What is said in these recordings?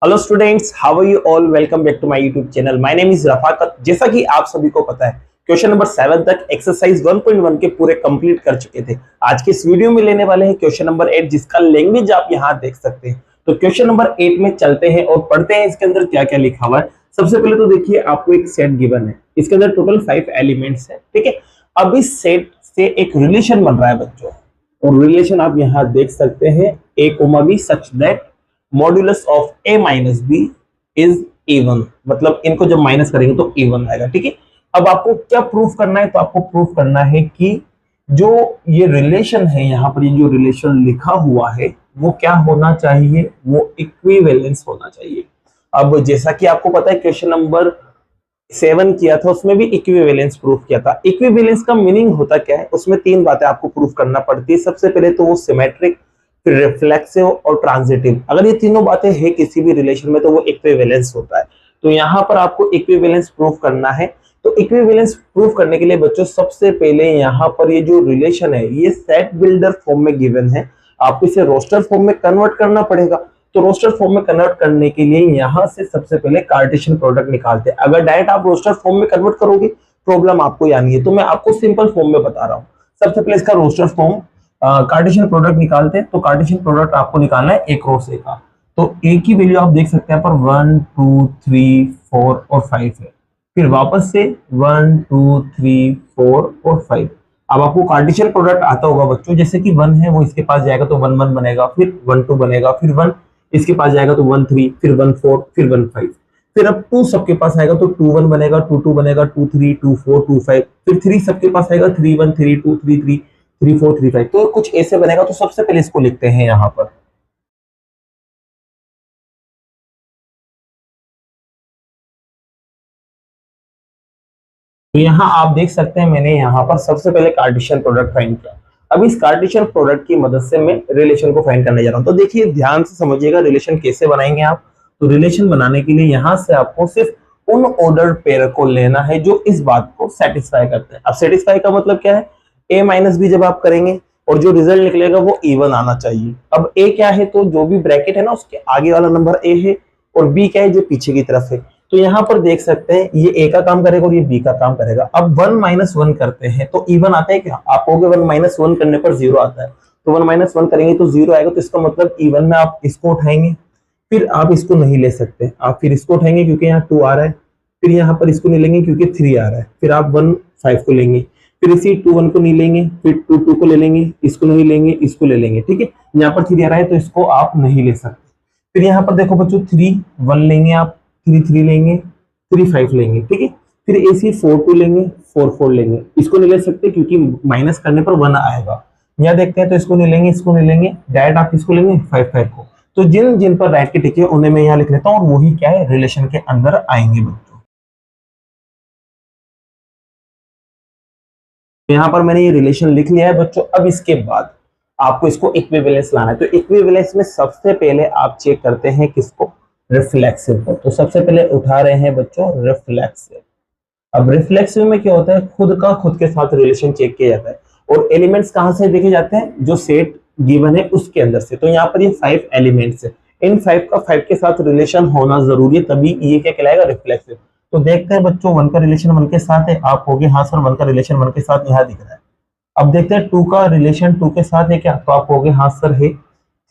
Hello students, how are you all. Welcome back to my YouTube channel. My name is Rafaqat. जैसा कि आप सभी को पता है, क्वेश्चन नंबर 7 तक एक्सरसाइज 1.1 के पूरे कंप्लीट कर चुके थे। आज के इस वीडियो में लेने वाले हैं क्वेश्चन नंबर 8, जिसका लैंग्वेज आप यहां देख सकते हैं। तो क्वेश्चन नंबर 8 में चलते हैं और पढ़ते हैं इसके अंदर क्या क्या लिखा हुआ है। सबसे पहले तो देखिए, आपको एक सेट गिवन है, इसके अंदर टोटल 5 एलिमेंट्स है, ठीक है। अब इस सेट से एक रिलेशन बन रहा है बच्चों, और रिलेशन आप यहां देख सकते हैं, a, b such that modulus of a minus b is even. मतलब इनको जब माइनस करेंगे तो इवन आएगा, ठीक है। अब आपको क्या प्रूफ करना है? तो आपको प्रूफ करना है कि जो ये रिलेशन है, यहाँ पर ये जो रिलेशन लिखा हुआ है वो क्या होना चाहिए, वो इक्विवेलेंस होना चाहिए। अब जैसा कि आपको पता है, क्वेश्चन नंबर 7 किया था, उसमें भी इक्विवेलेंस प्रूफ किया था। इक्विवेलेंस का मीनिंग होता क्या है? उसमें 3 बातें आपको प्रूफ करना पड़ती है। सबसे पहले तो वो सिमेट्रिक, फिर रिफ्लेक्सिव और ट्रांजिटिव। अगर ये तीनों बातें हैं किसी भी रिलेशन में तो वो इक्विवेलेंस होता है। तो यहाँ पर आपको इक्विवेलेंस प्रूफ करना है। तो इक्विवेलेंस प्रूफ करने के लिए बच्चों, सबसे पहले यहाँ पर ये जो रिलेशन है ये सेट बिल्डर फॉर्म में गिवन है, आपको इसे रोस्टर फॉर्म में कन्वर्ट करना पड़ेगा। तो रोस्टर फॉर्म में कन्वर्ट करने के लिए यहाँ से सबसे पहले कार्टेशियन प्रोडक्ट निकालते हैं। अगर डायरेक्ट आप रोस्टर फॉर्म में कन्वर्ट करोगे, प्रॉब्लम आपको यानी है, तो मैं आपको सिंपल फॉर्म में बता रहा हूँ। सबसे पहले इसका रोस्टर फॉर्म कार्टेशियन प्रोडक्ट निकालते हैं। तो कार्टेशियन प्रोडक्ट आपको निकालना है ए क्रॉस ए का। तो ए की वैल्यू आप देख सकते हैं पर 1 2 3 4 और 5 है। फिर वापस से 1 2 3 4 और 5। अब आपको कार्टेशियन प्रोडक्ट आता होगा बच्चों, जैसे कि 1 है वो इसके पास जाएगा तो 1 1 बनेगा, फिर 1 2 बनेगा, फिर 1 इसके पास जाएगा तो 1 3, फिर 1 4, फिर 1 5। फिर अब 2 सबके पास आएगा तो 2 1 बनेगा, 2 2 बनेगा, 2 3 2 4 2 5। फिर 3 सबके पास आएगा, 3 1 3 2 3 3 3 4 3 5। तो कुछ ऐसे बनेगा। तो सबसे पहले इसको लिखते हैं यहाँ पर। तो यहाँ आप देख सकते हैं, मैंने यहाँ पर सबसे पहले कार्टेशियन प्रोडक्ट फाइंड किया। अब इस कार्टेशियन प्रोडक्ट की मदद से मैं रिलेशन को फाइंड करने जा रहा हूँ। तो देखिए, ध्यान से समझिएगा रिलेशन कैसे बनाएंगे आप। तो रिलेशन बनाने के लिए यहाँ से आपको सिर्फ उन ऑर्डर पेयर को लेना है जो इस बात को सेटिस्फाई करते हैं। अब सेटिस्फाई का मतलब क्या है? a माइनस बी जब आप करेंगे और जो रिजल्ट निकलेगा वो इवन आना चाहिए। अब a क्या है? तो जो भी ब्रैकेट है ना, उसके आगे वाला नंबर a है, और b क्या है? जो पीछे की तरफ है। तो यहाँ पर देख सकते हैं, ये ए का काम करेगा और ये बी का काम करेगा। अब 1 माइनस 1 करते हैं तो इवन आता है क्या? आप कहोगे 1 माइनस 1 करने पर 0 आता है। तो 1 माइनस 1 करेंगे तो 0 आएगा। तो इसका मतलब इवन में आप इसको उठाएंगे, फिर आप इसको नहीं ले सकते, आप फिर इसको उठाएंगे क्योंकि यहाँ 2 आ रहा है। फिर यहाँ पर इसको नहीं लेंगे क्योंकि 3 आ रहा है। फिर आप 1 5 को लेंगे, फिर इसी 2 1 को नहीं लेंगे, फिर 2 2 को ले लेंगे, इसको नहीं लेंगे, इसको ले लेंगे, ठीक है। यहाँ पर 3 आ रहा है तो इसको आप नहीं ले सकते। फिर यहाँ पर देखो बच्चों, 3 1 लेंगे, आप 3 3 लेंगे, 3 5 लेंगे, ठीक है। फिर ऐसे 4 2 लेंगे, 4 4 लेंगे, इसको नहीं ले सकते क्योंकि माइनस करने पर 1 आएगा। यहाँ देखते हैं तो इसको नहीं लेंगे, इसको नहीं लेंगे, डायरेक्ट आप इसको लेंगे 5 5 को। तो जिन जिन पर राइट के टिक है उन्हें मैं यहाँ लिख लेता हूँ, और वही क्या है? रिलेशन के अंदर आएंगे बच्चों। यहाँ पर मैंने ये रिलेशन लिख लिया है बच्चों। अब इसके बाद आपको इसको इक्विवेलेंस लाना है। तो इक्विवेलेंस में सबसे पहले आप चेक करते हैं किसको? रिफ्लेक्सिव को। तो सबसे पहले उठा रहे हैं बच्चों रिफ्लेक्सिव। अब रिफ्लेक्सिव में क्या होता है? खुद का खुद के साथ रिलेशन चेक किया जाता है, और एलिमेंट्स कहां से देखे जाते हैं? जो सेट गिवन है उसके अंदर से। तो यहाँ पर ये 5 एलिमेंट्स है, इन 5 का 5 के साथ रिलेशन होना जरूरी है, तभी ये क्या कहलाएगा? रिफ्लेक्सिव। तो देखते हैं बच्चों, 1 का रिलेशन 1 के साथ है, आप होगे हाँ सर 1 का रिलेशन 1 के साथ यहाँ दिख रहा है। अब देखते हैं 2 का रिलेशन 2 के साथ है क्या? तो आप होगे हाँ सर है।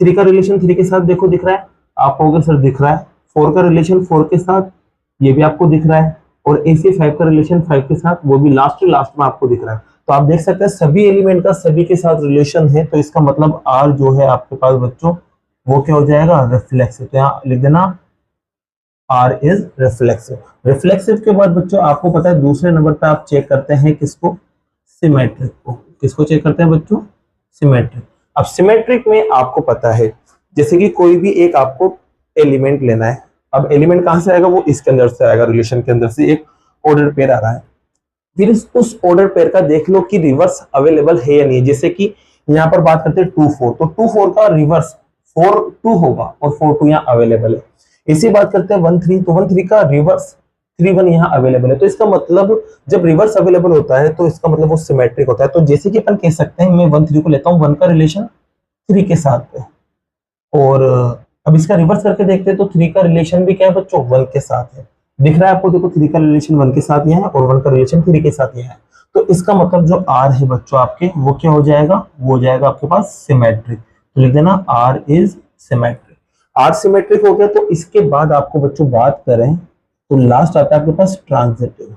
3 का रिलेशन 3 के साथ देखो दिख रहा है, आप होगे सर दिख रहा है। 4 का रिलेशन 4 के साथ, ये भी आपको दिख रहा है। और ऐसे 5 का रिलेशन 5 के साथ, वो भी लास्ट में आपको दिख रहा है। तो आप देख सकते हैं सभी एलिमेंट का सभी के साथ रिलेशन है। तो इसका मतलब आर जो है आपके पास बच्चों, वो क्या हो जाएगा? रिफ्लेक्सिव। तो यहाँ लिख देना आर इज रिफ्लेक्सिव। रिफ्लेक्सिव के बाद बच्चों आपको पता है दूसरे नंबर पे आप चेक करते हैं किसको? सिमेट्रिक को। किसको चेक करते हैं बच्चों? सिमेट्रिक। अब सिमेट्रिक में आपको पता है, जैसे कि कोई भी एक आपको एलिमेंट लेना है। अब एलिमेंट कहां से आएगा? वो इसके अंदर से आएगा, रिलेशन के अंदर से एक ऑर्डर पेयर आ रहा है। फिर उस ऑर्डर पेयर का देख लो कि रिवर्स अवेलेबल है या नहीं। जैसे कि यहाँ पर बात करते हैं 2 4, तो 2 4 का रिवर्स 4 2 होगा, और 4 2 यहाँ अवेलेबल है। इसी बात करते हैं 1 3, तो 1 3 का रिवर्स 3 1 यहाँ अवेलेबल है। तो इसका मतलब जब रिवर्स अवेलेबल होता है तो इसका मतलब वो सिमेट्रिक होता है। तो जैसे कि अपन कह सकते हैं, मैं 1 3 को लेता हूँ 1 का रिलेशन 3 के साथ है, और अब इसका रिवर्स करके देखते हैं तो 3 का रिलेशन भी क्या है बच्चों, 1 के साथ है। दिख रहा है आपको, देखो 3 का रिलेशन 1 के साथ यहाँ है और 1 का रिलेशन 3 के साथ यहाँ है। तो इसका मतलब जो R है बच्चों आपके, वो क्या हो जाएगा, वो हो जाएगा आपके पास सिमेट्रिक। तो लिख देना R is symmetric. R symmetric हो गया। तो इसके बाद आपको बच्चों बात करें तो लास्ट आता है आपके पास ट्रांजिटिव।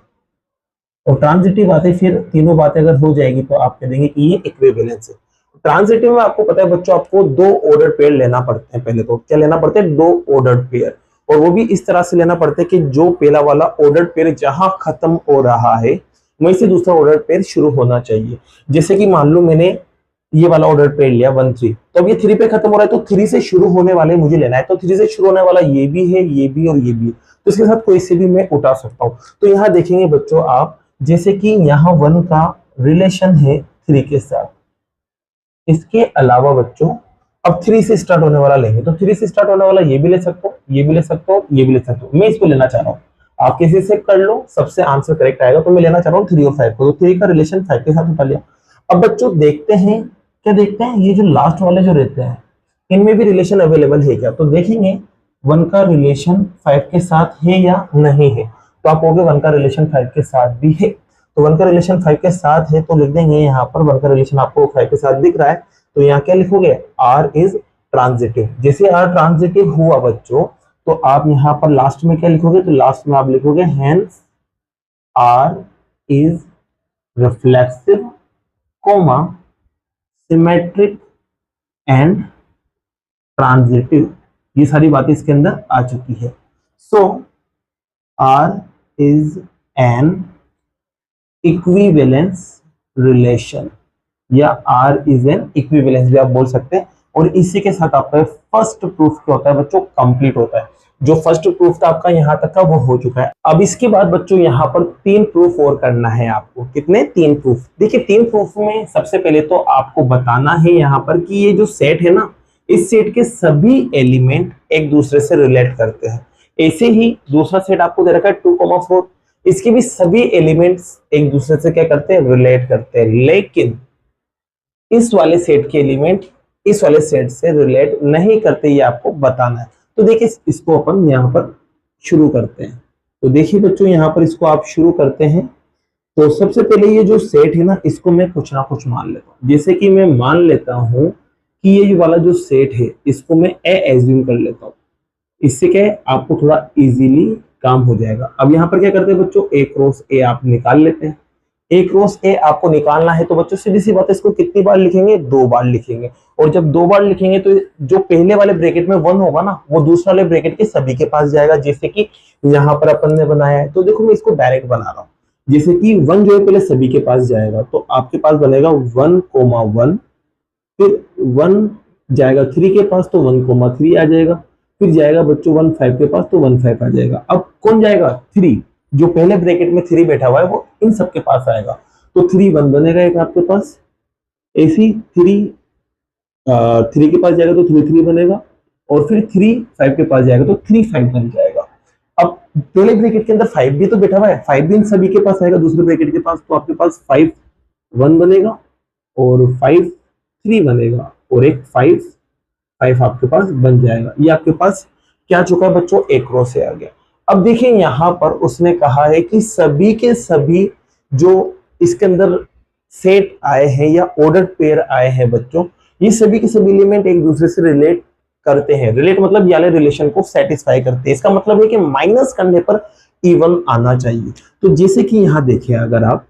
और ट्रांजिटिव आते फिर तीनों बातें अगर हो जाएगी तो आप कह देंगे कि ये इक्विवेलेंस है। ट्रांजिटिव में आपको पता है बच्चों, आपको 2 ऑर्डर पेयर लेना पड़ते हैं। पहले तो क्या लेना पड़ते हैं, 2 ऑर्डर पेयर। और वो भी इस तरह से लेना पड़ता है कि जो पहला वाला ऑर्डर पेयर जहां खत्म हो रहा है वहीं से दूसरा ऑर्डर पेयर शुरू होना चाहिए। जैसे कि मान लो मैंने ये वाला ऑर्डर पेयर लिया 1 3, तो अब ये 3 पे खत्म हो रहा है, तो 3 से शुरू होने वाले मुझे लेना है। तो 3 से शुरू होने वाला ये भी है, ये भी और ये भी है। तो इसके साथ कोई से भी मैं उठा सकता हूं। तो यहाँ देखेंगे बच्चों आप, जैसे कि यहाँ 1 का रिलेशन है 3 के साथ। इसके अलावा बच्चों अब 3 से स्टार्ट होने वाला लेंगे, तो 3 से स्टार्ट होने वाला ये भी ले सकते हो, ये भी ले सकते हो, ये भी ले सकते हो। मैं इसको लेना चाह रहा हूँ, आप किसी से कर लो, सबसे आंसर करेक्ट आएगा। तो मैं लेना चाह रहा हूँ 3 और 5 को। तो 3 का रिलेशन 5 के साथ उठा लिया। अब बच्चों देखते हैं, क्या देखते हैं, ये जो लास्ट वाले जो रहते हैं इनमें भी रिलेशन अवेलेबल है क्या। तो देखेंगे 1 का रिलेशन 5 के साथ है या नहीं है। तो आप कहोगे 1 का रिलेशन 5 के साथ भी है। तो 1 का रिलेशन 5 के साथ है तो लिख देंगे यहाँ पर 1 का रिलेशन आपको 5 के साथ दिख रहा है। तो यहाँ क्या लिखोगे, R इज ट्रांजिटिव। जैसे R ट्रांजिटिव हुआ बच्चों, तो आप यहाँ पर लास्ट में क्या लिखोगे, तो लास्ट में आप लिखोगे hence R is reflexive, comma symmetric and transitive. ये सारी बातें इसके अंदर आ चुकी है। So R is an equivalence relation, या R इज एन इक्विवेलेंस भी आप बोल सकते हैं। और इसी के साथ आपका फर्स्ट प्रूफ क्या होता है बच्चों, कंप्लीट होता है। जो फर्स्ट प्रूफ था आपका यहाँ तक का वो हो चुका है। अब इसके बाद बच्चों यहाँ पर 3 प्रूफ और करना है आपको। कितने, 3 प्रूफ। देखिए 3 प्रूफ में सबसे पहले तो आपको बताना है यहाँ पर कि ये जो सेट है ना, इस सेट के सभी एलिमेंट एक दूसरे से रिलेट करते हैं। ऐसे ही दूसरा सेट आपको दे रखा है 2,4, इसके भी सभी एलिमेंट्स एक दूसरे से क्या करते हैं, रिलेट करते हैं। लेकिन इस वाले सेट के एलिमेंट इस वाले सेट से रिलेट नहीं करते, ये आपको बताना है। तो देखिए इसको अपन यहाँ पर शुरू करते हैं। तो देखिए बच्चों यहाँ पर इसको आप शुरू करते हैं। तो सबसे पहले ये जो सेट है ना, इसको मैं कुछ ना कुछ मान लेता हूँ। जैसे कि मैं मान लेता हूँ कि ये वाला जो सेट है इसको मैं ए एज्यूम कर लेता हूँ। इससे क्या है, आपको थोड़ा इजीली काम हो जाएगा। अब यहाँ पर क्या करते हैं बच्चों, ए क्रॉस ए आप निकाल लेते हैं। ए क्रॉस ए आपको निकालना है तो बच्चों सीधी सी बात है, इसको कितनी बार लिखेंगे, 2 बार लिखेंगे। और जब 2 बार लिखेंगे तो जो पहले वाले ब्रैकेट में 1 होगा ना, वो दूसरे वाले ब्रैकेट के सभी के पास जाएगा। जैसे कि यहाँ पर अपन ने बनाया है, तो देखो मैं इसको डायरेक्ट बना रहा हूँ। जैसे कि 1 जो है पहले सभी के पास जाएगा, तो आपके पास बनेगा 1,1, फिर 1 जाएगा 3 के पास तो 1,3 आ जाएगा, फिर जाएगा बच्चों 1 5 के पास तो 1 5 आ जाएगा। अब कौन जाएगा, 3, जो पहले ब्रैकेट में 3 बैठा हुआ है वो इन सब के पास आएगा। तो 3 1 बनेगा एक आपके पास, ऐसी 3 3 के पास जाएगा तो 3 3 बनेगा, और फिर 3 5 के पास जाएगा तो 3 5 बन जाएगा। अब पहले ब्रैकेट के अंदर 5 भी तो बैठा हुआ है, 5 भी इन सभी के पास आएगा दूसरे ब्रैकेट के पास, तो आपके पास 5 1 बनेगा और 5 3 बनेगा, और एक 5 5 आपके पास बन जाएगा। ये आपके पास क्या चुका है बच्चों, एक क्रॉस से आ गया। अब देखिए यहाँ पर उसने कहा है कि सभी के सभी जो इसके अंदर सेट आए हैं या ऑर्डर पेयर आए हैं बच्चों, ये सभी के सभी एलिमेंट एक दूसरे से रिलेट करते हैं। रिलेट मतलब ये रिलेशन को सेटिस्फाई करते हैं। इसका मतलब है कि माइनस करने पर इवन आना चाहिए। तो जैसे कि यहाँ देखिए, अगर आप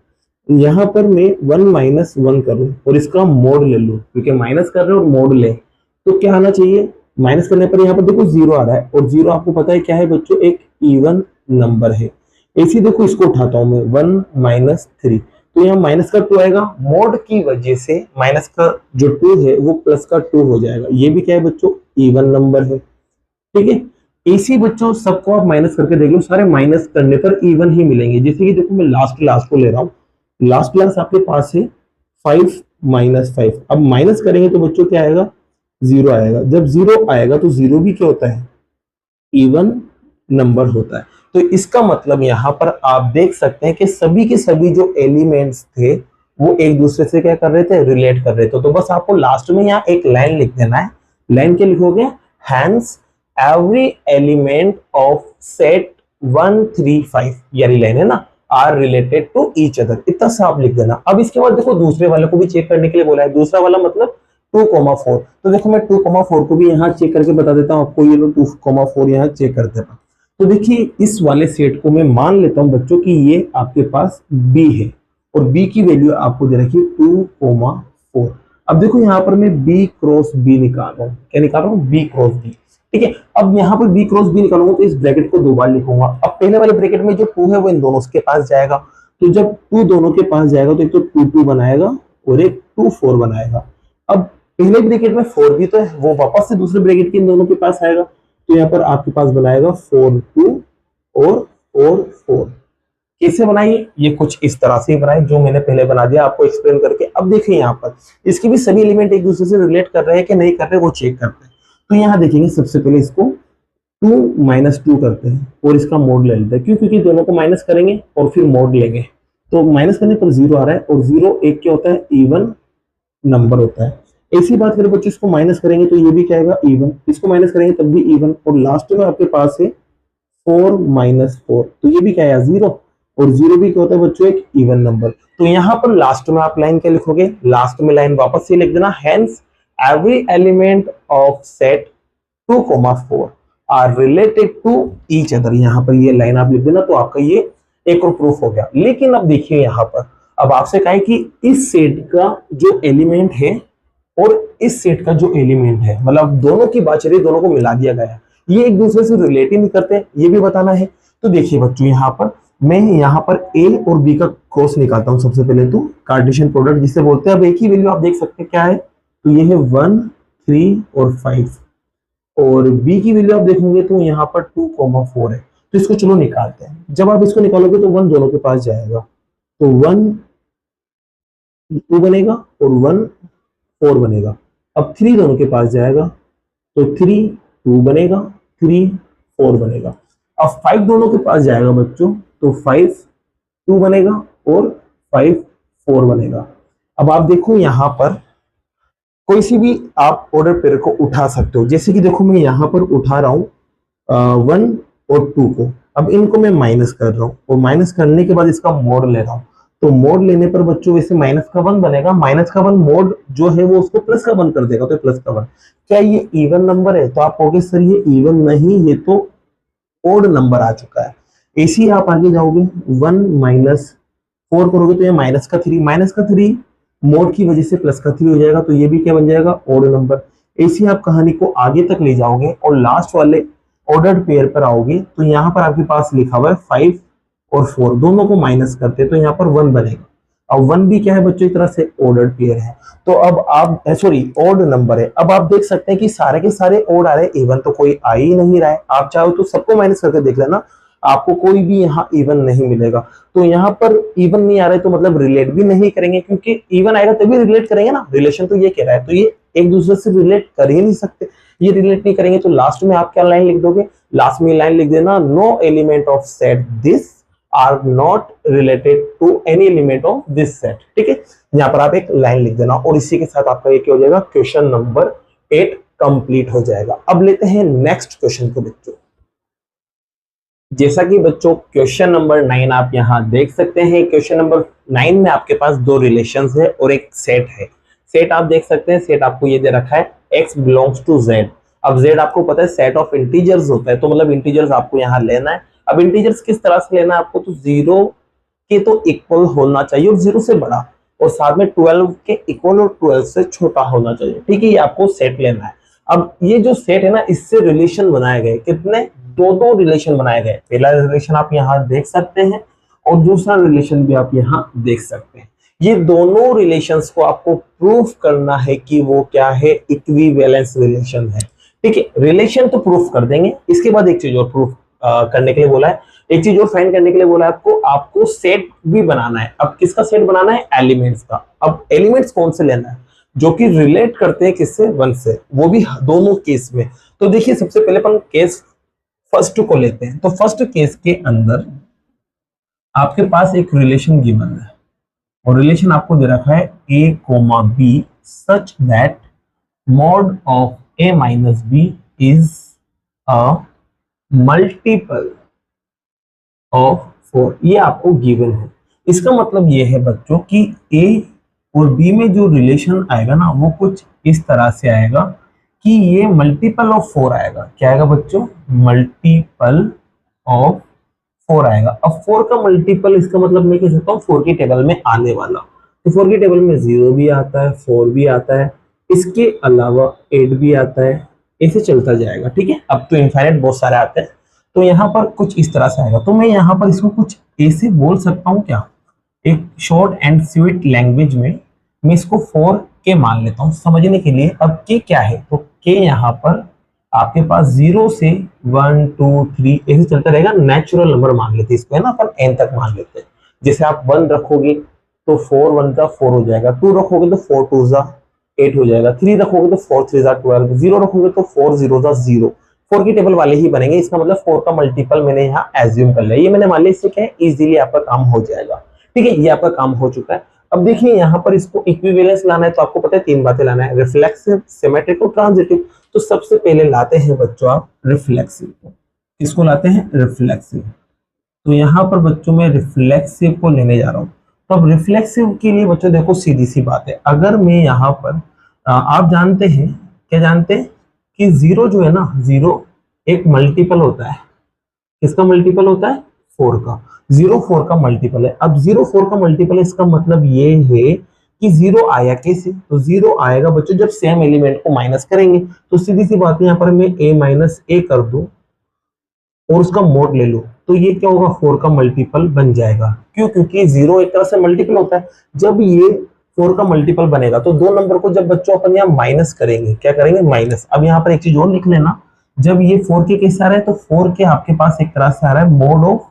यहाँ पर मैं 1 - 1 करूं और इसका मोड ले लूं, क्योंकि माइनस कर रहे हो और मोड ले, तो क्या आना चाहिए, माइनस करने पर यहाँ पर देखो 0 आ रहा है, और 0 आपको पता है क्या है बच्चों, एक इवन नंबर है। ऐसे देखो इसको उठाता हूं मैं 1 - 3, तो यहाँ माइनस का 2 आएगा। मोड की वजह से माइनस का जो 2 है वो प्लस का 2 हो जाएगा। ये भी क्या है बच्चों, इवन नंबर है। ठीक है, ऐसी बच्चों सबको आप माइनस करके देख लो, सारे माइनस करने पर इवन ही मिलेंगे। जैसे कि देखो मैं लास्ट को ले रहा हूँ, लास्ट क्लास आपके पास है 5 - 5। अब माइनस करेंगे तो बच्चों क्या आएगा, 0 आएगा। जब 0 आएगा तो 0 भी क्या होता है, इवन नंबर होता है। तो इसका मतलब यहाँ पर आप देख सकते हैं कि सभी के सभी जो एलिमेंट्स थे वो एक दूसरे से क्या कर रहे थे, रिलेट कर रहे थे। तो बस आपको लास्ट में यहाँ एक लाइन लिख देना है। लाइन क्या लिखोगे, hence every element of set 135, यारी लाइन है ना, are related to each other, इतना सा आप लिख देना। अब इसके बाद देखो दूसरे वाले को भी चेक करने के लिए बोला है, दूसरा वाला मतलब 2,4। तो देखो मैं 2,4 को भी यहाँ चेक करके बता देता हूँ आपको, ये लो 2,4 यहाँ चेक कर देता। तो देखिए इस वाले सेट को मैं मान लेता हूँ बच्चों की ये आपके पास बी है, और बी की वैल्यू आपको दे रखी है 2,4। अब देखो यहाँ पर मैं बी क्रॉस बी निकाल रहा हूँ, क्या निकाल रहा हूँ, बी क्रॉस बी। ठीक है, अब यहाँ पर बी क्रॉस बी निकालूंगा तो इस ब्रैकेट को दो बार लिखूंगा। अब पहले वाले ब्रैकेट में जो 2 है वो इन दोनों के पास जाएगा, तो जब 2 दोनों के पास जाएगा तो एक तो 2 बनाएगा और एक 2 4 बनाएगा। अब पहले ब्रैकेट में 4 भी तो है, वो वापस से दूसरे ब्रैकेट के इन दोनों के पास आएगा, तो यहाँ पर आपके पास बनाएगा 4 2 और 4 4। कैसे बनाइए, ये कुछ इस तरह से बनाए जो मैंने पहले बना दिया आपको एक्सप्लेन करके। अब देखिए यहाँ पर इसके भी सभी एलिमेंट एक दूसरे से रिलेट कर रहे हैं कि नहीं कर रहे, वो चेक करते हैं। तो यहाँ देखेंगे सबसे पहले इसको 2 - 2 करते हैं और इसका मोड ले लेते हैं, क्यों, क्योंकि दोनों को माइनस करेंगे और फिर मोड लेंगे। तो माइनस करने पर 0 आ रहा है, और 0 एक क्या होता है, इवन नंबर होता है। ऐसी बात करें बच्चों, इसको माइनस करेंगे तो ये भी क्या आएगा, इवन, इसको माइनस करेंगे तब भी इवन, और लास्ट में आपके पास है 4 - 4, तो ये भी क्या है, 0, और 0 भी क्या होता है बच्चों, एक इवन नंबर। तो यहाँ पर लास्ट में आप लाइन क्या लिखोगे, लास्ट में लाइन वापस से लिख देना, hence every element of set 2,4 are related to each other. यहाँ पर ये लाइन आप लिख देना, तो आपका ये एक और प्रूफ हो गया। लेकिन अब देखिए यहाँ पर, अब आपसे कहा है कि इस सेट का जो एलिमेंट है और इस सेट का जो एलिमेंट है, मतलब दोनों की बात चलिए, दोनों को मिला दिया गया है, ये एक दूसरे से रिलेट ही नहीं करते, ये भी बताना है। तो देखिए बच्चों यहाँ पर मैं यहाँ पर ए और बी का क्रॉस निकालता हूँ सबसे पहले, तो कार्टेशियन प्रोडक्ट जिसे बोलते हैं। अब एक ही वैल्यू आप देख सकते हैं क्या है, तो ये है 1 3 और 5, और बी की वैल्यू आप देखेंगे तो यहाँ पर 2,4 है। तो इसको चलो निकालते हैं। जब आप इसको निकालोगे तो 1 दोनों के पास जाएगा, तो 1 2 बनेगा और 1 4 बनेगा। अब 3 दोनों के पास जाएगा, तो 3 2 बनेगा, 3 4 बनेगा। अब 5 दोनों के पास जाएगा बच्चों, तो 5 2 बनेगा और 5 4 बनेगा। अब आप देखो यहाँ पर कोई सी भी आप ऑर्डर पेयर को उठा सकते हो, जैसे कि देखो मैं यहाँ पर उठा रहा हूँ 1 और 2 को। अब इनको मैं माइनस कर रहा हूँ, और माइनस करने के बाद इसका मोड ले रहा हूँ। तो मोड लेने पर बच्चों वैसे माइनस का 1 बनेगा, माइनस का 1 मोड जो है वो उसको प्लस का 1 कर देगा, तो प्लस का 1। क्या ये इवन नंबर है, तो आप कहोगे सर ये इवन नहीं, ये तो ओड नंबर आ चुका है। ऐसे ही आप आगे जाओगे, 1 - 4 करोगे तो ये माइनस का 3 मोड की वजह से प्लस का 3 हो जाएगा, तो ये भी क्या बन जाएगा, ओड नंबर। ऐसे ही आप कहानी को आगे तक ले जाओगे और लास्ट वाले ऑर्डर्ड पेयर पर आओगे, तो यहाँ पर आपके पास लिखा हुआ है 5 और 4, दोनों को माइनस करते हैं तो यहाँ पर 1 बनेगा। अब 1 भी क्या है बच्चों, एक तरह से ऑर्डर्ड पेयर है, तो अब आप सॉरी ऑड नंबर है। अब आप देख सकते हैं कि सारे के सारे ऑड आ रहे हैं, इवन तो कोई आ ही नहीं रहा है। आप चाहो तो सबको माइनस करके देख लेना, आपको कोई भी यहाँ इवन नहीं मिलेगा। तो यहाँ पर इवन नहीं आ रहा है तो मतलब रिलेट भी नहीं करेंगे, क्योंकि इवन आएगा तभी रिलेट करेंगे ना, रिलेशन तो ये कह रहा है, तो ये एक दूसरे से रिलेट कर ही नहीं सकते। ये रिलेट नहीं करेंगे तो लास्ट में आप क्या लाइन लिख दोगे, लास्ट में लाइन लिख देना, no element of set this are not related to any element of this set. ठीक है, यहाँ पर आप एक लाइन लिख देना, और इसी के साथ आपका ये क्या हो जाएगा, क्वेश्चन नंबर 8 कंप्लीट हो जाएगा। अब लेते हैं नेक्स्ट क्वेश्चन को बच्चों। जैसा कि बच्चों क्वेश्चन नंबर 9 आप यहाँ देख सकते हैं, क्वेश्चन नंबर 9 में आपके पास 2 रिलेशंस है और एक सेट है। सेट आप देख सकते हैं, सेट आपको ये दे रखा है x बिलोंग्स टू z। अब z आपको पता है सेट ऑफ इंटीजर्स होता है, तो मतलब इंटीजर्स आपको यहाँ लेना है। अब इंटीजर्स किस तरह से लेना है आपको, तो 0 के तो इक्वल होना चाहिए और 0 से बड़ा, और साथ में 12 के इक्वल और 12 से छोटा होना चाहिए। ठीक है, ये आपको सेट लेना है। अब ये जो सेट है ना, इससे रिलेशन बनाए गए, कितने, 2 रिलेशन बनाए गए। पहला रिलेशन आप यहाँ देख सकते हैं और दूसरा रिलेशन भी आप यहाँ देख सकते हैं। ये दोनों रिलेशंस को आपको प्रूफ करना है कि वो क्या है, इक्विवेलेंस रिलेशन है। ठीक है, रिलेशन तो प्रूफ कर देंगे, इसके बाद एक चीज और प्रूफ करने के लिए बोला है, एक चीज और फाइंड करने के लिए बोला है आपको सेट भी बनाना है। अब किसका सेट बनाना है, एलिमेंट्स का। अब एलिमेंट्स कौन से लेना है, जो कि रिलेट करते हैं किससे, 1 से, वो भी दोनों केस में। तो देखिए सबसे पहले अपन केस फर्स्ट को लेते हैं। तो फर्स्ट केस के अंदर आपके पास एक रिलेशन गिवन है, और रिलेशन आपको दे रखा है a, b such that mod of a - b is a multiple of 4, ये आपको गिवन है। इसका मतलब ये है बच्चों कि ए और बी में जो रिलेशन आएगा ना वो कुछ इस तरह से आएगा कि ये मल्टीपल ऑफ 4 आएगा। क्या आएगा बच्चों? मल्टीपल ऑफ 4 आएगा। अब 4 का मल्टीपल, इसका मतलब मैं कह सकता हूँ 4 की टेबल में आने वाला। तो 4 की टेबल में 0 भी आता है, 4 भी आता है, इसके अलावा 8 भी आता है, ऐसे चलता जाएगा। ठीक है, अब तो इनफाइनाइट बहुत सारे आते हैं। तो यहाँ पर कुछ इस तरह से आएगा। तो मैं यहाँ पर इसको कुछ ऐसे बोल सकता हूँ क्या, एक शॉर्ट एंड स्वीट लैंग्वेज में मैं इसको 4 के मान लेता हूँ समझने के लिए। अब के क्या है, तो के यहाँ पर आपके पास 0 से 1 2 3 ऐसे चलता रहेगा। नेचुरल नंबर मान लेते हैं इसको, है ना, अपन n तक मान लेते हैं। जैसे आप 1 रखोगे तो 4 1 का 4 हो जाएगा, 2 रखोगे तो 4 2 जा 8 हो जाएगा, 3 रखोगे तो 4 3 जा 12, 0 रखोगे तो 4 0 जा 0। 4 की टेबल वाले ही बनेंगे। इसका मतलब 4 का मल्टीपल मैंने यहाँ एज्यूम कर लिया। ये मैंने मान लिया, इससे क्या है, इजीली आपका काम हो जाएगा। ठीक है, ये आपका काम हो चुका है। अब देखिए यहाँ पर इसको इक्विवेलेंस लाना है, तो आपको पता है 3 बातें लाना है, रिफ्लेक्सिव, सिमेट्रिक और ट्रांजिटिव। तो सबसे पहले लाते हैं बच्चों आप रिफ्लेक्सिव को। किसको लाते हैं? रिफ्लेक्सिव। तो यहाँ पर बच्चों में रिफ्लेक्सिव को लेने जा रहा हूँ। तो अब रिफ्लेक्सिव के लिए बच्चों देखो सीधी सी बात है, अगर मैं यहाँ पर आप जानते हैं, क्या जानते हैं कि 0 जो है ना, 0 एक मल्टीपल होता है। किसका मल्टीपल होता है? 4 का। 0 4 का मल्टीपल है। अब 0 4 का मल्टीपल है, इसका मतलब ये है कि 0 आया कैसे? तो 0 आएगा बच्चों जब सेम एलिमेंट को माइनस करेंगे। तो सीधी सी बात है, यहाँ पर मैं a माइनस ए कर दूं और उसका मोड ले लो, तो ये क्या होगा? 4 का मल्टीपल बन जाएगा। क्यों? क्योंकि 0 एक तरह से मल्टीपल होता है। जब ये 4 का मल्टीपल बनेगा तो दो नंबर को जब बच्चों अपन यहाँ माइनस करेंगे, क्या करेंगे? माइनस। अब यहाँ पर एक चीज और लिख लेना, जब ये 4 के कैसे आ रहा है, तो 4 के आपके पास एक तरह से आ रहा है mod of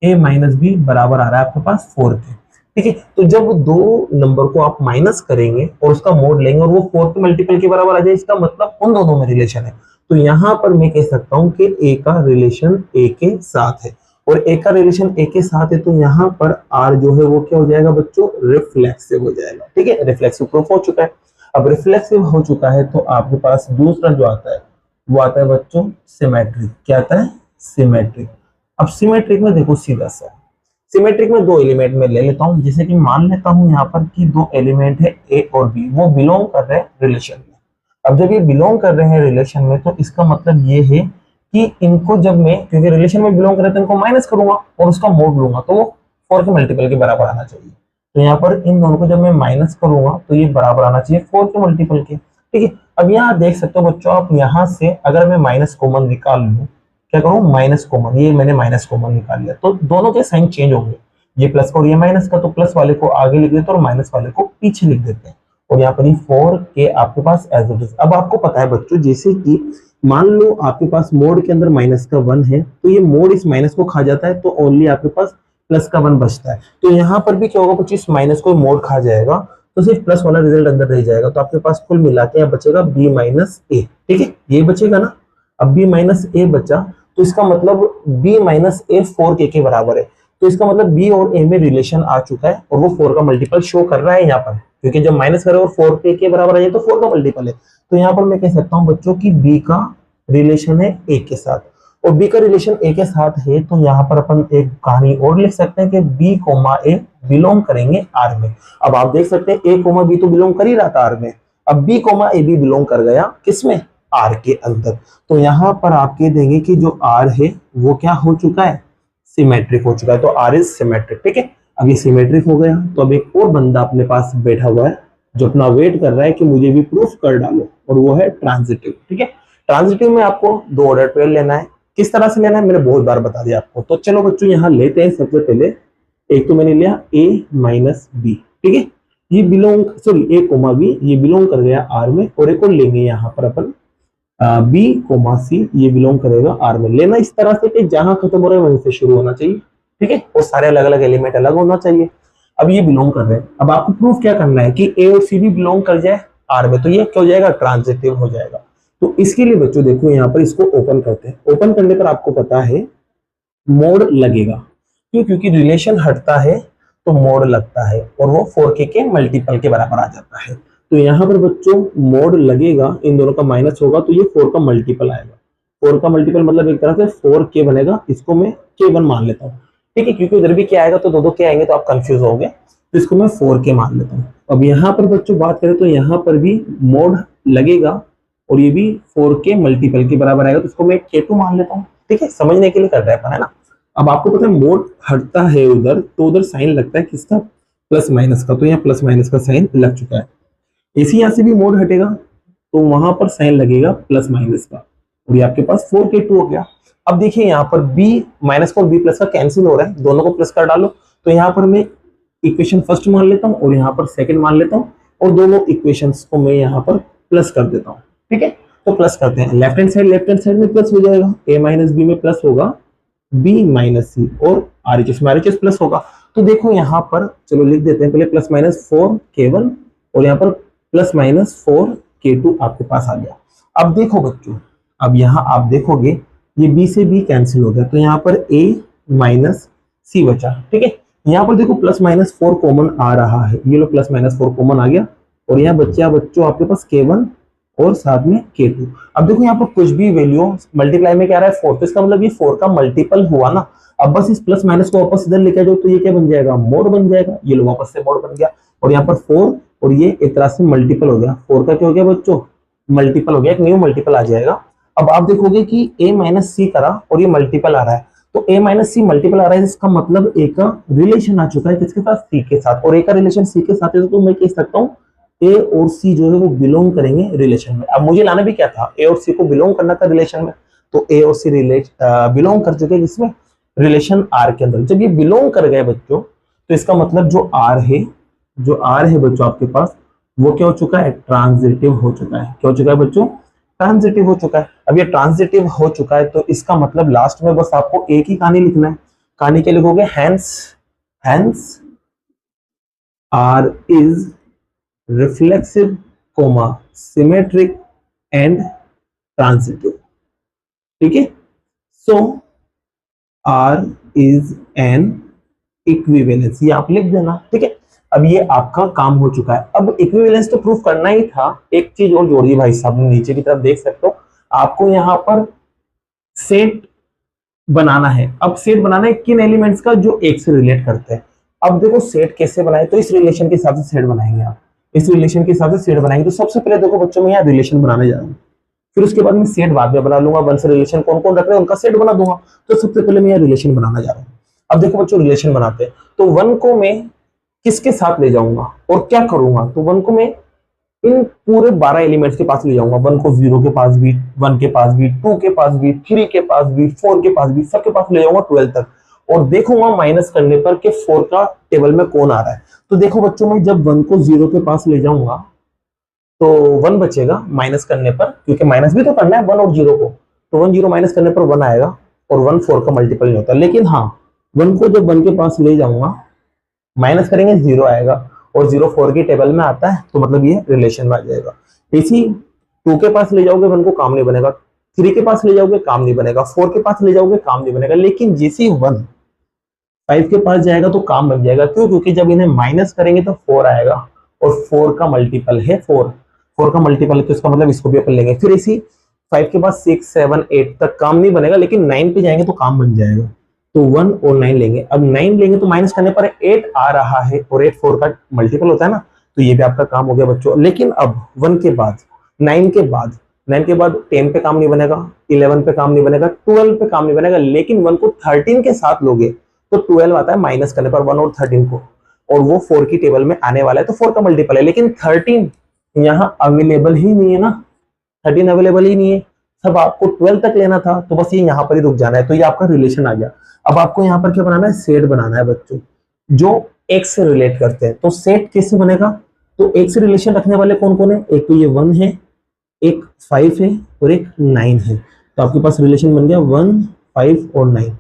a minus b बराबर आ रहा है आपके पास 4 के। ठीक है, तो जब दो नंबर को आप माइनस करेंगे और उसका मोड लेंगे और वो 4 के मल्टीपल के बराबर आ जाए, इसका मतलब उन दोनों में रिलेशन है। तो यहां पर मैं कह सकता हूं कि a का रिलेशन a के साथ है, और a का रिलेशन a के साथ है, तो यहां पर r जो है वो क्या हो जाएगा बच्चों? रिफ्लेक्सिव हो जाएगा। ठीक है, रिफ्लेक्सिव प्रूफ हो चुका है। अब रिफ्लेक्सिव हो चुका है तो आपके पास दूसरा जो आता है वो आता है बच्चों सिमेट्रिक। क्या आता है? सिमेट्रिक। अब सिमेट्रिक में देखो सीधा सा, सिमेट्रिक में दो एलिमेंट में ले लेता हूं। जैसे कि मान लेता हूं यहाँ पर कि दो एलिमेंट है ए और बी, वो बिलोंग कर रहे हैं रिलेशन में। अब जब ये बिलोंग कर रहे हैं रिलेशन में, तो इसका मतलब ये है कि इनको जब मैं, क्योंकि रिलेशन में बिलोंग कर रहे हैं, तो इनको माइनस करूंगा और उसका मोड लूंगा, तो वो 4 के मल्टीपल के बराबर आना चाहिए। तो यहाँ पर इन दोनों को जब मैं माइनस करूंगा तो ये बराबर आना चाहिए 4 के मल्टीपल के। ठीक है, अब यहाँ देख सकते हो बच्चों आप, यहाँ से अगर मैं माइनस कॉमन निकाल लूं, क्या करूं? माइनस कॉमन, ये मैंने माइनस कॉमन निकाल लिया, तो दोनों के साइन चेंज होंगे, ये प्लस का और ये माइनस का। तो प्लस वाले को आगे लिख देते हैं और माइनस वाले को पीछे लिख देते हैं, और यहाँ पर ये 4 के आपके पास एज इट इज। अब आपको पता है बच्चों, जैसे कि मान लो आपके पास मोड के अंदर माइनस का 1 है, तो ये मोड इस माइनस को खा जाता है, तो ओनली आपके पास प्लस का 1 बचता है। तो यहाँ पर भी क्या होगा बच्चों? इस माइनस को मोड खा जाएगा, तो सिर्फ प्लस वाला रिजल्ट अंदर रह जाएगा। तो आपके पास कुल मिला के यहाँ बचेगा b माइनस ए। ठीक है, ये बचेगा ना। अब b माइनस ए बचा, तो इसका मतलब b माइनस ए 4 के बराबर है। तो इसका मतलब b और a में रिलेशन आ चुका है, और वो 4 का मल्टीपल शो कर रहा है यहाँ पर, क्योंकि जब माइनस करे और 4 के बराबर आ जाए तो 4 का मल्टीपल है। तो यहाँ पर मैं कह सकता हूँ बच्चों की b का रिलेशन है a के साथ, और b का रिलेशन a के साथ है, तो यहाँ पर अपन एक कहानी और लिख सकते हैं कि b कोमा a बिलोंग करेंगे r में। अब आप देख सकते हैं a कोमा b तो बिलोंग कर ही रहा था r में, अब b कोमा a भी बिलोंग कर गया किसमें? r के अंदर। तो यहाँ पर आप कह देंगे कि जो r है वो क्या हो चुका है? सिमेट्रिक हो चुका है। तो r इज सिमेट्रिक। ठीक है, अब ये सिमेट्रिक हो गया, तो अब एक और बंदा अपने पास बैठा हुआ है जो अपना वेट कर रहा है कि मुझे भी प्रूफ कर डालो, और वो है ट्रांजिटिव। ठीक है, ट्रांजिटिव में आपको दो ऑर्डर ट्वेल्व लेना है। किस तरह से लेना है मैंने बहुत बार बता दिया आपको। तो चलो बच्चों यहाँ लेते हैं। सबसे पहले एक तो मैंने लिया a माइनस बी। ठीक है, ये belong, sorry a comma b, ये बिलोंग कर गया r में, और एक और लेंगे यहाँ पर अपन b कोमा c, ये बिलोंग करेगा r में। लेना इस तरह से कि जहां खत्म हो रहा है वहीं से शुरू होना चाहिए। ठीक है, और सारे अलग अलग एलिमेंट अलग होना चाहिए। अब ये बिलोंग कर रहे हैं, अब आपको प्रूफ क्या करना है कि a और c भी बिलोंग कर जाए r में, तो ये क्या हो जाएगा? ट्रांजिटिव हो जाएगा। तो इसके लिए बच्चों देखो यहाँ पर इसको ओपन करते हैं। ओपन करने पर आपको पता है मोड लगेगा। क्यों? क्योंकि रिलेशन हटता है तो मोड लगता है, और वो 4k के मल्टीपल के बराबर आ जाता है। तो यहाँ पर बच्चों मोड लगेगा, इन दोनों का माइनस होगा, तो ये 4 का मल्टीपल आएगा। 4 का मल्टीपल मतलब एक तरह से 4k बनेगा, इसको मैं k1 मान लेता हूँ, ठीक है, क्योंकि उधर भी क्या आएगा तो दो k आएंगे तो आप कंफ्यूज हो गए, तो इसको मैं 4k मान लेता हूँ। अब यहाँ पर बच्चों बात करें तो यहाँ पर भी मोड लगेगा और ये भी 4k मल्टीपल के बराबर आएगा, तो इसको मैं k2 मान लेता हूँ, ठीक है, समझने के लिए कर रहा है ना। अब आपको पता है मोड हटता है उधर तो उधर साइन लगता है किसका, प्लस माइनस का, तो यहाँ प्लस माइनस का साइन लग चुका है। इसी यहाँ से भी मोड हटेगा तो वहां पर साइन लगेगा प्लस माइनस का, और ये आपके पास 4k2 हो गया। अब देखिए यहाँ पर b माइनस का और b प्लस का कैंसिल हो रहा है, दोनों को प्लस कर डालो, तो यहाँ पर मैं इक्वेशन फर्स्ट मान लेता हूँ और यहाँ पर सेकंड मान लेता हूँ, और दोनों इक्वेशंस को मैं यहाँ पर प्लस कर देता हूँ, ठीक है। तो प्लस करते हैं, लेफ्ट हैंड साइड में प्लस हो जाएगा, a माइनस बी में प्लस होगा b माइनस सी, और RHS प्लस होगा। तो देखो यहाँ पर चलो लिख देते हैं पहले, प्लस माइनस 4k1 और यहाँ पर प्लस माइनस 4k2 आपके पास आ गया। अब देखो बच्चों, अब यहाँ आप देखोगे ये b से b कैंसिल हो गया, तो यहाँ पर a माइनस सी बचा, ठीक है। यहाँ पर देखो प्लस माइनस 4 कॉमन आ रहा है, ये लो प्लस माइनस 4 कॉमन आ गया, और यहाँ बच्चा बच्चों आपके पास k1 और साथ में k2। अब देखो यहाँ पर कुछ भी वैल्यू मल्टीप्लाई में क्या आ रहा है 4, तो इसका मतलब ये 4 का मल्टीपल हुआ ना। अब बस इस प्लस माइनस को वापस इधर लेके जाओ तो ये क्या बन जाएगा, मोड बन जाएगा, ये लो वापस से मोड बन गया, और यहाँ पर 4 और ये एक तरह से मल्टीपल हो गया, 4 का क्या हो गया बच्चों, मल्टीपल हो गया, एक न्यू मल्टीपल आ जाएगा। अब आप देखोगे कि a माइनस सी करा और ये मल्टीपल आ रहा है, तो a माइनस सी मल्टीपल आ रहा है, इसका मतलब a का रिलेशन आ चुका है किसके साथ, c के साथ, और a का रिलेशन c के साथ है, तो मैं कह सकता हूँ a और c जो है वो बिलोंग करेंगे रिलेशन में। अब मुझे लाना भी क्या था, a और c को बिलोंग करना था रिलेशन में, तो a और c बिलोंग कर चुके इसमें रिलेशन r के अंदर। जब ये बिलोंग कर गए बच्चों तो इसका मतलब जो r है, जो r है बच्चों आपके पास, वो क्या हो चुका है, ट्रांजिटिव हो चुका है। क्या हो चुका है बच्चों, ट्रांजिटिव हो चुका है। अब ये ट्रांजिटिव हो चुका है तो इसका मतलब लास्ट में बस आपको एक ही कहानी लिखना है। कहानी क्या लिखोगे, hence r is reflexive comma symmetric and transitive, ठीक है। So R is an equivalence, ये आप लिख देना, ठीक है। अब ये आपका काम हो चुका है। अब इक्विवेलेंस तो प्रूफ करना ही था, एक चीज और जोड़ दी भाई साहब, नीचे की तरफ देख सकते हो, आपको यहाँ पर सेट बनाना है। अब सेट बनाना है किन एलिमेंट्स का, जो एक से रिलेट करते हैं। अब देखो सेट कैसे बनाए, तो इस रिलेशन के हिसाब से सेट बनाएंगे आप, इस रिलेशन के हिसाब से सेट बनाएंगे। तो सबसे पहले देखो बच्चों मैं यहाँ रिलेशन बनाने जा रहा हूँ, फिर उसके बाद मैं सेट बाद में बना लूंगा, वन से रिलेशन कौन कौन रख रहे हैं उनका सेट बना दूंगा। तो सबसे पहले मैं यहाँ रिलेशन बनाना जा रहा हूँ। अब देखो बच्चों रिलेशन बनाते हैं, तो वन को मैं किसके साथ ले जाऊंगा और क्या करूंगा, तो वन को मैं इन पूरे 12 एलिमेंट्स के पास ले जाऊंगा। वन को 0 के पास भी, 1 के पास भी, 2 के पास भी, 3 के पास भी, 4 के पास भी, सबके पास ले जाऊंगा 12 तक, और देखूंगा माइनस करने पर कि 4 का टेबल में कौन आ रहा है। तो देखो बच्चों मैं जब 1 को 0 के पास ले जाऊंगा तो 1 बचेगा माइनस करने पर, क्योंकि माइनस भी तो करना है 1 और 0 को, तो 1 0 माइनस करने पर 1 आएगा, और 1 4 का मल्टीपल नहीं होता। लेकिन हाँ 1 को जब 1 के पास ले जाऊंगा माइनस करेंगे 0 आएगा, और 0 4 के टेबल में आता है, तो मतलब ये रिलेशन में आ जाएगा। इसी 2 के पास ले जाओगे 1 को काम नहीं बनेगा, 3 के पास ले जाओगे काम नहीं बनेगा, 4 के पास ले जाओगे काम नहीं बनेगा, लेकिन जैसे 1 5 के पास जाएगा तो काम बन जाएगा। क्यों, क्योंकि जब इन्हें माइनस करेंगे तो 4 आएगा, और 4 का मल्टीपल है 4 का मल्टीपल है, तो इसका मतलब इसको भी अपन लेंगे। फिर इसी 5 के बाद 6 7 8 तक काम नहीं बनेगा, लेकिन 9 पे जाएंगे तो काम बन जाएगा, तो 1 और 9 लेंगे। अब 9 लेंगे तो माइनस करने पर 8 आ रहा है, और 8 4 का मल्टीपल होता है ना, तो ये भी आपका काम हो गया बच्चों। लेकिन अब 1 के बाद 9 के बाद 10 पे काम नहीं बनेगा, 11 पे काम नहीं बनेगा, 12 पे काम नहीं बनेगा, लेकिन 1 को 13 के साथ लोगे तो 12 आता है माइनस करने पर 1 और 13 को, और वो 4 की टेबल में आने वाला है, तो 4 का मल्टीपल है। लेकिन 13 यहाँ अवेलेबल ही नहीं है ना, 13 अवेलेबल ही नहीं है, सब आपको 12 तक लेना था, तो बस ये यहाँ पर ही रुक जाना है। तो ये आपका रिलेशन आ गया। अब आपको यहाँ पर क्या बनाना है, सेट बनाना है बच्चों, जो एक से रिलेट करते हैं। तो सेट कैसे बनेगा, तो एक से रिलेशन रखने वाले कौन कौन है, एक तो ये 1 है, एक 5 है, और एक 9 है। तो आपके पास रिलेशन बन गया 1 5 और 9।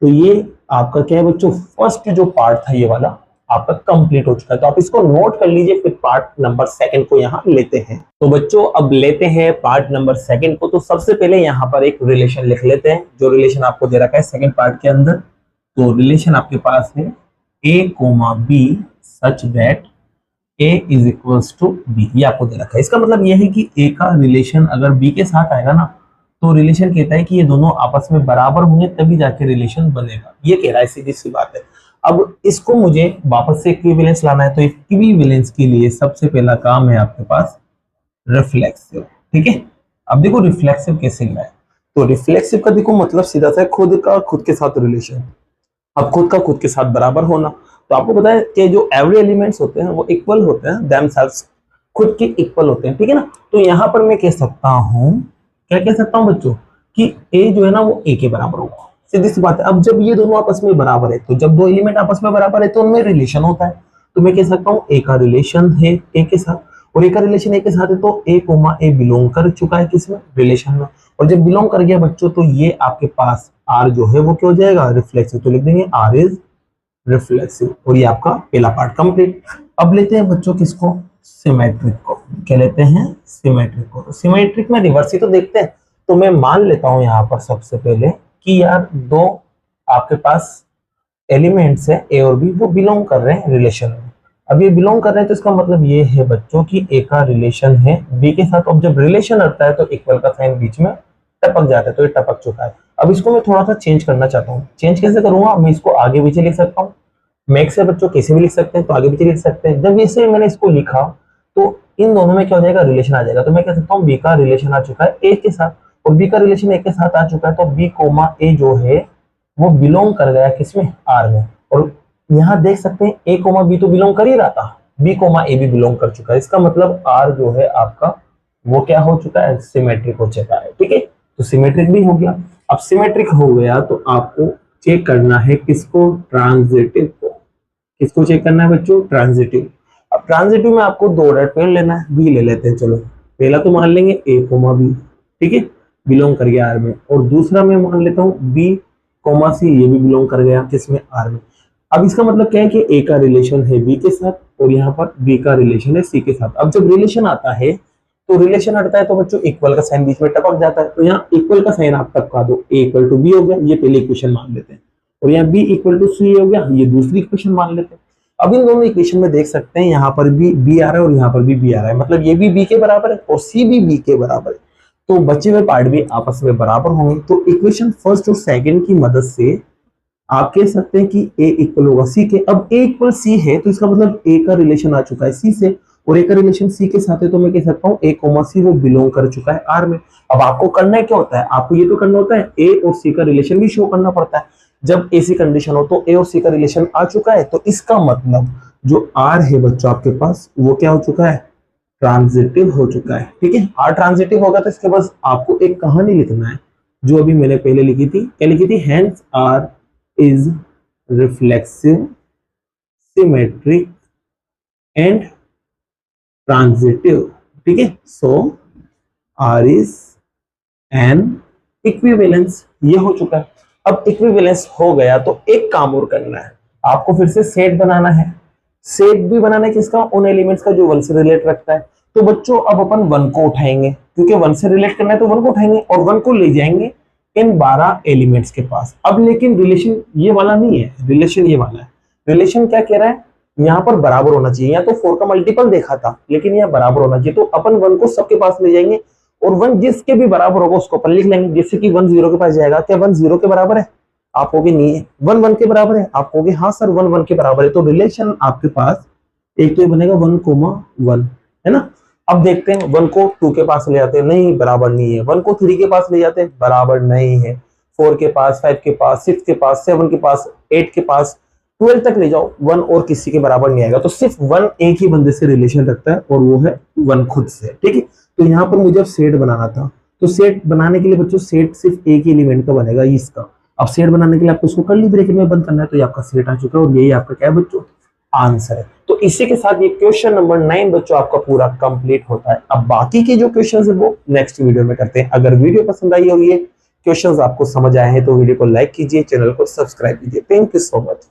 तो ये आपका क्या है बच्चों, फर्स्ट जो पार्ट था ये वाला आपका कंप्लीट हो चुका है। तो आप इसको नोट कर लीजिए, फिर पार्ट नंबर 2 को यहाँ लेते हैं। तो बच्चों अब लेते हैं पार्ट नंबर 2 को। तो सबसे पहले यहाँ पर एक रिलेशन लिख लेते हैं, जो रिलेशन आपको दे रखा है सेकंड पार्ट के अंदर। तो रिलेशन आपके पास है a, b such that a is equals to b, ये आपको दे रखा है। इसका मतलब यह है कि a का रिलेशन अगर b के साथ आएगा ना, तो रिलेशन कहता है कि ये दोनों आपस में बराबर होंगे तभी जाके रिलेशन बनेगा, ये कह रहा है, सीधी सी बात है। अब इसको मुझे वापस से इक्विवेलेंस लाना है, तो इक्विवेलेंस के लिए सबसे पहला काम है आपके पास रिफ्लेक्सिव, ठीक है। अब देखो रिफ्लेक्सिव कैसे लिया है, तो रिफ्लेक्सिव का देखो मतलब सीधा सा खुद का खुद के साथ रिलेशन। अब खुद का खुद के साथ बराबर होना, तो आपको पता है कि जो एवरी एलिमेंट्स होते हैं वो इक्वल होते हैं, देमसेल्व्स खुद के इक्वल होते हैं, ठीक है ना। तो यहाँ पर मैं कह सकता हूँ, क्या कह सकता हूँ बच्चों, कि ए जो है ना वो ए के बराबर होगा, सीधी सी बात है। अब जब ये दोनों आपस में बराबर है, तो जब दो एलिमेंट आपस में बराबर है तो उनमें रिलेशन होता है, तो मैं कह सकता हूँ ए का रिलेशन है ए के साथ, और ए का रिलेशन ए के साथ है, तो ए कोमा ए बिलोंग कर चुका है किसमें, रिलेशन में। और जब बिलोंग कर गया बच्चों, तो ये आपके पास आर जो है वो क्या हो जाएगा, रिफ्लेक्सिव। तो लिख देंगे आर इज रिफ्लेक्सिव, और ये आपका पहला पार्ट कंप्लीट। अब लेते हैं बच्चों किसको, सिमेट्रिक को। क्या लेते हैं, सिमेट्रिक को। तो सिमेट्रिक में रिवर्स ही तो देखते हैं, तो मैं मान लेता हूं यहाँ पर सबसे पहले कि यार दो आपके पास एलिमेंट्स है ए और बी, वो बिलोंग कर रहे हैं रिलेशन में। अब ये बिलोंग कर रहे हैं तो इसका मतलब ये है बच्चों की ए का रिलेशन है बी के साथ। अब जब रिलेशन आता है तो इक्वल का साइन बीच में टपक जाता है, तो ये टपक चुका है। अब इसको मैं थोड़ा सा चेंज करना चाहता हूँ, चेंज कैसे करूंगा, मैं इसको आगे पीछे लिख सकता हूँ, मैक्स है बच्चों कैसे भी लिख सकते हैं, तो आगे पीछे लिख सकते हैं। जब इसे मैंने इसको लिखा तो इन दोनों में क्या हो जाएगा, रिलेशन आ जाएगा। तो मैं कह सकता हूँ बी का रिलेशन आ चुका है ए के साथ, और बी का रिलेशन ए के साथ आ चुका है, तो बी कोमा ए जो है वो बिलोंग कर गया किसमें, आर में। और यहाँ देख सकते हैं ए कोमा बी तो बिलोंग कर ही रहा था, बी कोमा ए भी बिलोंग कर चुका है, इसका मतलब आर जो है आपका वो क्या हो चुका है, सिमेट्रिक हो चुका है, ठीक है। तो सिमेट्रिक भी हो गया। अब सिमेट्रिक हो गया तो आपको चेक करना है किसको, ट्रांजिटिव को। किसको चेक करना है बच्चों, ट्रांजिटिव। अब ट्रांजिटिव में आपको दो डॉट पेड़ लेना है, बी ले लेते हैं, चलो पहला तो मान लेंगे ए कोमा बी, ठीक है, बिलोंग कर गया आर में। और दूसरा मैं मान लेता हूँ बी कोमा सी, ये भी बिलोंग कर गया किसमें, आर में। अब इसका मतलब क्या है कि ए का रिलेशन है बी के साथ, और यहाँ पर बी का रिलेशन है सी के साथ। अब जब रिलेशन आता है तो रिलेशन हटता है तो बच्चों इक्वल का साइन बीच में टपक जाता है, तो यहाँ इक्वल का साइन आप टपका दो, ए इक्वल टू बी हो गया, ये पहले इक्वेशन मान लेते हैं, और यहाँ बी इक्वल टू सी हो गया, ये दूसरी इक्वेशन मान लेते हैं। अब इन दोनों इक्वेशन में देख सकते हैं यहाँ पर भी बी आ रहा है और यहाँ पर भी बी आ रहा है, मतलब ये भी बी के बराबर है और सी भी बी के बराबर है, तो बचे हुए पार्ट भी आपस में बराबर होंगे। तो इक्वेशन फर्स्ट और सेकंड की मदद से आप कह सकते हैं कि ए इक्वल होगा सी के। अब ए इक्वल सी है तो इसका मतलब ए का रिलेशन आ चुका है सी से, और ए का रिलेशन सी के साथ है, तो मैं कह सकता हूँ ए कोमा सी वो बिलोंग कर चुका है आर में। अब आपको करना है क्या होता है, आपको ये तो करना होता है ए और सी का रिलेशन भी शो करना पड़ता है। जब ऐसी कंडीशन हो तो ए और सी का रिलेशन आ चुका है, तो इसका मतलब जो आर है बच्चों आपके पास वो क्या हो चुका है, ट्रांजिटिव हो चुका है, ठीक है। आर ट्रांजिटिव होगा तो इसके बाद आपको एक कहानी लिखना है जो अभी मैंने पहले लिखी थी, क्या लिखी थी, hence R is reflexive, symmetric and transitive, ठीक है। So R is an equivalence, ये हो चुका है। अब इक्विवेलेंस हो गया तो एक काम और करना है, आपको फिर से सेट बनाना है। सेट भी बनाना है किसका, उन एलिमेंट्स का जो वन से रिलेट रखता है। तो बच्चों अब अपन वन को उठाएंगे, क्योंकि वन से रिलेट करना है तो वन को उठाएंगे और वन को ले जाएंगे इन 12 एलिमेंट्स के पास। अब लेकिन रिलेशन ये वाला नहीं है, रिलेशन ये वाला है। रिलेशन क्या कह रहा है, यहाँ पर बराबर होना चाहिए, या तो 4 का मल्टीपल देखा था लेकिन यहाँ बराबर होना चाहिए, तो अपन वन को सबके पास ले जाएंगे और वन जिसके भी बराबर होगा उसको अपन लिख लेंगे। जैसे कि 1 0 के पास जाएगा, क्या 1 0 के बराबर है, आप कहोगे नहीं है। 1 1 के बराबर है, आप कहोगे हाँ सर 1 1 के बराबर है। तो रिलेशन आपके पास एक तो ये बनेगा 1,1 है ना। अब देखते हैं 1 को 2 के पास ले जाते हैं, नहीं बराबर नहीं है। 1 को 3 के पास ले जाते हैं, बराबर नहीं है। 4 के पास, 5 के पास, 6 के पास, 7 के पास, 8 के पास, 12 तक ले जाओ, 1 और किसी के बराबर नहीं आएगा। तो सिर्फ 1 एक ही बंदे से रिलेशन रखता है और वो है 1 खुद से, ठीक है। तो यहाँ पर मुझे अब सेट बनाना था, तो सेट बनाने के लिए बच्चों सेट सिर्फ एक ही एलिमेंट का बनेगा, इसका। अब सेट बनाने के लिए आपको उसको कर्ली ब्रैकेट में बंद करना है, तो ये आपका सेट आ चुका है और यही आपका क्या है बच्चों, आंसर है। तो इसी के साथ ये क्वेश्चन नंबर 9 बच्चों आपका पूरा कंप्लीट होता है। अब बाकी के जो क्वेश्चंस है वो नेक्स्ट वीडियो में करते हैं। अगर वीडियो पसंद आई होगी, क्वेश्चंस आपको समझ आए हैं, तो वीडियो को लाइक कीजिए, चैनल को सब्सक्राइब कीजिए। Thank you so much.